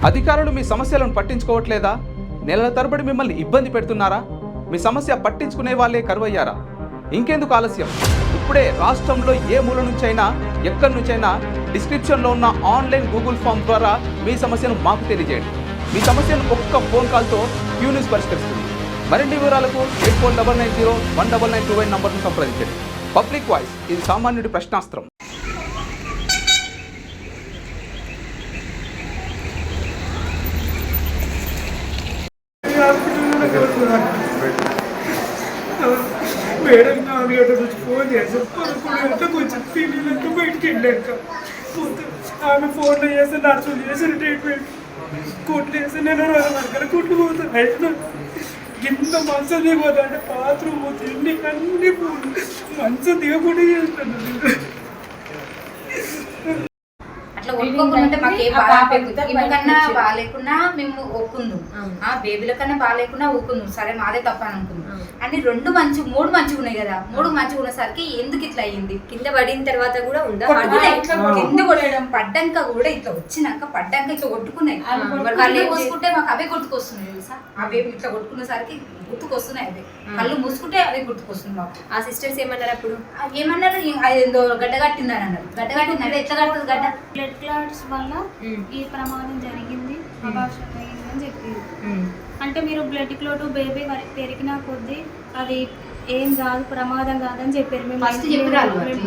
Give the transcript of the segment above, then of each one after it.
అధికారులు మీ సమస్యలను పట్టించుకోవట్లేదా? నెలల తరబడి మిమ్మల్ని ఇబ్బంది పెడుతున్నారా? మీ సమస్య పట్టించుకునే వాళ్ళే కరువయ్యారా? ఇంకెందుకు ఆలస్యం? ఇప్పుడే రాష్ట్రంలో ఏ మూల నుంచైనా ఎక్కడి నుంచైనా డిస్క్రిప్షన్లో ఉన్న ఆన్లైన్ గూగుల్ ఫామ్ ద్వారా మీ సమస్యను మాకు తెలియజేయండి. మీ సమస్యను ఒక్క ఫోన్ కాల్తో క్యూ న్యూస్ పరిష్కరిస్తుంది. మరిన్ని వివరాలకు 8490199929 నంబర్ను సంప్రదించండి. పబ్లిక్ వాయిస్, ఇది సామాన్యుడి ప్రశ్నాస్త్రం. మేడం 4 గంటల నుంచి ఫోన్ చేసాం, 11 గంటలకు కొంచెం పిల్లలంతా బయటికి వెళ్ళాక ఆమె ఫోన్లో చేస్తే నర్సులు చేసిన ట్రీట్మెంట్ కుట్లు వేసి నేను వర్గల కుట్లు పోతాను. అయితే ఇంత మంచం దిగిపోతా అంటే బాత్రూమ్ తిండి అన్ని మంచం దిగకుండా చేస్తాను. అట్లా ఒప్పుకోకుండా మాకు ఏ కన్నా బాగాలేకున్నా మేము ఒప్పుకుందాం, ఆ బేబీల కన్నా బాగాలేకున్నా ఒప్పుకుందాం, సరే మాదే తప్ప అని అనుకుందాం. అని 2 మూడు మంచిగా ఉన్నాయి కదా, 3 మంచిగా ఉన్నసరికి ఎందుకు ఇట్లా అయ్యింది? కింద పడిన తర్వాత కూడా ఉందా? కింద కొట్టడం పడ్డాక కూడా ఇట్లా వచ్చినాక పడ్డాక ఇట్లా కొట్టుకున్నాయి. వాళ్ళు ఏం మూసుకుంటే మాకు అవే గుర్తుకొస్తున్నాయి తెలుసా? ఆ బేబీ ఇట్లా కొట్టుకునేసరికి గుర్తుకొస్తున్నాయి అవే. కళ్ళు మూసుకుంటే అవే గుర్తుకొస్తుంది మాకు. ఆ సిస్టర్స్ ఏమన్నారు అప్పుడు? ఏమన్నారు? ఏందో గడ్డ కట్టిందని అన్నారు. గడ్డ కట్టింది అంటే ఎట్లా కడుతుంది గడ్డ? బ్లడ్ క్లాట్స్ వల్ల ఈ ప్రమాదం జరిగింది, అబార్షన్ అయింది అని చెప్పింది. అంటే మీరు బ్లడ్ క్లాట్ బేబీ పెరిగినా కొద్దీ అది ఏం కాదు, ప్రమాదం కాదని చెప్పారు. మేము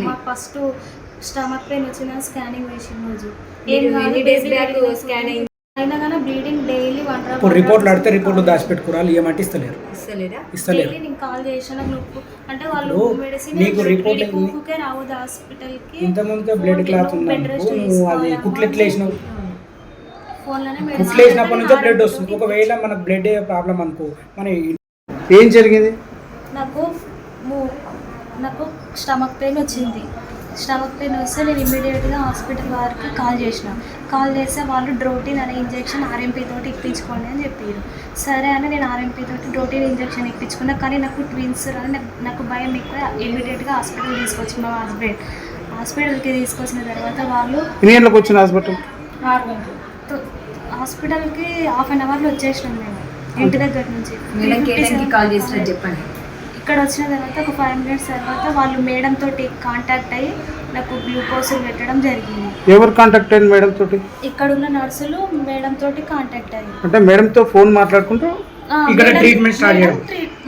మాకు ఫస్ట్ స్టమక్ పెయిన్ వచ్చిన స్కానింగ్ వేసిన రోజు అయినా కానీ బ్లీడింగ్ డైలీ 1 ఇప్పుడు రిపోర్ట్లు అడితే రిపోర్ట్లు దాచిపెట్టుకోవాలి, ఏమంటే ఇస్తలేరు. నేను కాల్ చేసిన నొప్పు అంటే వాళ్ళు మెడిసిన్ ఊకే రావద్దు హాస్పిటల్కి. ఇంతకుముందుగా బ్లడ్ క్లాత్ ఉన్నప్పుడు అది కుట్లెట్లు వేసినావు, ఫోన్లోనే కుట్లు వేసినప్పటి నుంచే బ్లడ్ వస్తుంది. ఒకవేళ మనకు బ్లడ్ ప్రాబ్లం అనుకో, మన ఏం జరిగింది? నాకు స్టమక్ పెయిన్ వచ్చింది. స్టమక్ పెయిన్ వస్తే నేను ఇమ్మీడియట్గా హాస్పిటల్ వారికి కాల్ చేస్తే వాళ్ళు డ్రోటిన్ అనే ఇంజెక్షన్ RMP తోటి ఇప్పించుకోండి అని చెప్పారు. సరే అని నేను RMP తోటి డ్రోటిన్ ఇంజెక్షన్ ఇప్పించుకున్నా. కానీ నాకు ట్విన్స్ అని నాకు భయం ఎక్కువ. ఇమ్మీడియట్గా హాస్పిటల్ తీసుకొచ్చి మా హాస్పిటల్కి తీసుకొచ్చిన తర్వాత వాళ్ళు వచ్చిన హాస్పిటల్ 6 గంటలు హాస్పిటల్కి ½ అన్ అవర్లో వచ్చేసినాం మేము ఇంటి దగ్గర నుంచి. చెప్పండి. ఇక్కడ వచ్చిన తర్వాత ఒక 5 మినిట్స్ తర్వాత వాళ్ళు మేడం తోటి కాంటాక్ట్ అయ్యి నాకు గ్లూకోజ్ పెట్టడం జరిగింది. ఎవరు కాంటాక్ట్ అయ్యింది మేడం తోటి? ఇక్కడ ఉన్న నర్సులు మేడం తోటి కాంటాక్ట్ అయ్యి అంటే మేడం తో ఫోన్ మాట్లాడుకుంటూ ఇక్కడ ట్రీట్మెంట్ స్టార్ట్ చేయడం.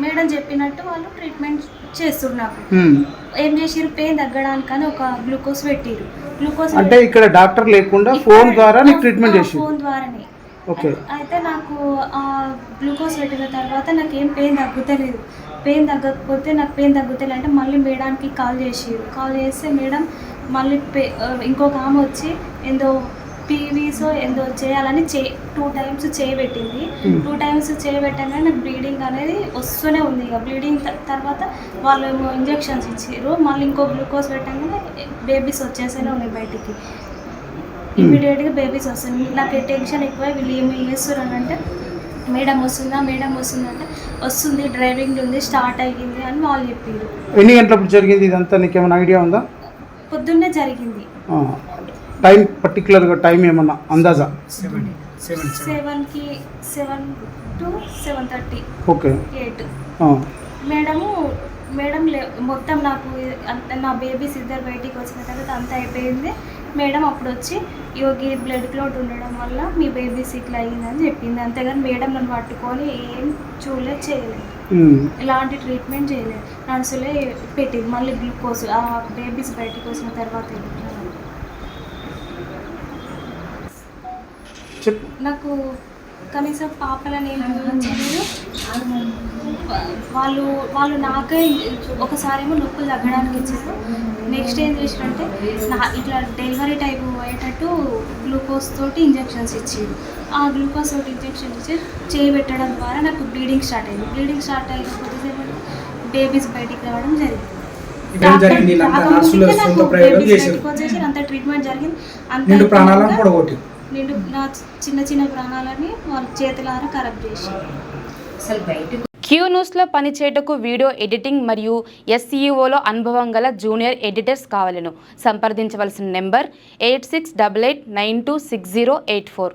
మేడం చెప్పినట్టు వాళ్ళు ట్రీట్మెంట్ చేస్తున్నారు. ఏం చేసిరు, పెయిన్ తగ్గడానికని ఒక గ్లూకోజ్ పెట్టిరు. గ్లూకోజ్ అంటే ఇక్కడ డాక్టర్ లేకుండా ఫోన్ ద్వారా ట్రీట్మెంట్ చేసి ఫోన్ ద్వారానే. ఓకే. అయితే నాకు ఆ గ్లూకోజ్ పెట్టిన తర్వాత నాకు ఏం పెయిన్ తగ్గుతలేదు. పెయిన్ తగ్గకపోతే నాకు పెయిన్ తగ్గుతలేదు అంటే మళ్ళీ మేడానికి కాల్ చేస్తే మేడం మళ్ళీ ఇంకొక ఆమె వచ్చి ఏందో పీవీసో ఏందో చేయాలని 2 టైమ్స్ చేయబెట్టింది. 2 టైమ్స్ చేయబెట్టగానే నాకు బ్లీడింగ్ అనేది వస్తూనే ఉంది. ఇక బ్లీడింగ్ తర్వాత వాళ్ళు ఏమో ఇంజెక్షన్స్ ఇచ్చారు. మళ్ళీ ఇంకో గ్లూకోజ్ పెట్టగానే బేబీస్ వచ్చేస్తూనే ఉన్నాయి బయటికి. ఇమీడియట్గా బేబీస్ వస్తుంది. నాకు టెన్షన్ ఎక్కువ. వీళ్ళు ఏమి చేస్తున్నారంటే మేడం వస్తుందా అంటే వస్తుంది, డ్రైవింగ్ ఉంది, స్టార్ట్ అయ్యింది అని వాళ్ళు చెప్పారు. ఎన్ని గంటలప్పుడు జరిగింది ఇదంతా, నీకు ఏమైనా ఐడియా ఉందా? పొద్దున్నే జరిగింది. టైం పర్టికులర్గా టైం ఏమన్నా అందాజా? 7 to 7:30. ఓకే. 8. మేడం మొత్తం నాకు నా బేబీస్ ఇద్దరు బయటికి వచ్చిన తర్వాత అంతా అయిపోయింది. మేడం అప్పుడు వచ్చి యోగి బ్లడ్ క్లాట్ ఉండడం వల్ల మీ బేబీస్ ఇట్లా అయ్యిందని చెప్పింది. అంతేగాని మేడం నన్ను పట్టుకొని ఏం చేయలేదు, ఎలాంటి ట్రీట్మెంట్ చేయలేదు. నర్సులే పెట్టింది. మళ్ళీ గ్లూకోజ్ ఆ బేబీస్ బయటికి వచ్చిన తర్వాత నాకు కనీసం పాపలని ఏం చూపించలేదు. వాళ్ళు నాకే ఒకసారేమో నొప్పులు తగ్గడానికి ఇచ్చారు. నెక్స్ట్ ఏం చేసినంటే ఇట్లా డెలివరీ టైప్ అయ్యేటట్టు గ్లూకోజ్ తోటి ఇంజెక్షన్స్ ఇచ్చారు. ఆ గ్లూకోజ్ తోటి ఇంజెక్షన్ ఇచ్చి చేయబెట్టడం ద్వారా నాకు బ్లీడింగ్ స్టార్ట్ అయింది. బ్లీడింగ్ స్టార్ట్ అయిన కొద్దిసేపు బేబీస్ బయటికి రావడం జరిగింది. అంత ట్రీట్మెంట్ జరిగింది. నిండు నా చిన్న ప్రాణాలని వాళ్ళ చేతులారా ఖరాబ్ చేసి క్యూ న్యూస్లో పనిచేయటకు వీడియో ఎడిటింగ్ మరియు SEOలో అనుభవం గల జూనియర్ ఎడిటర్స్ కావాలను సంప్రదించవలసిన నెంబర్ 8688926084.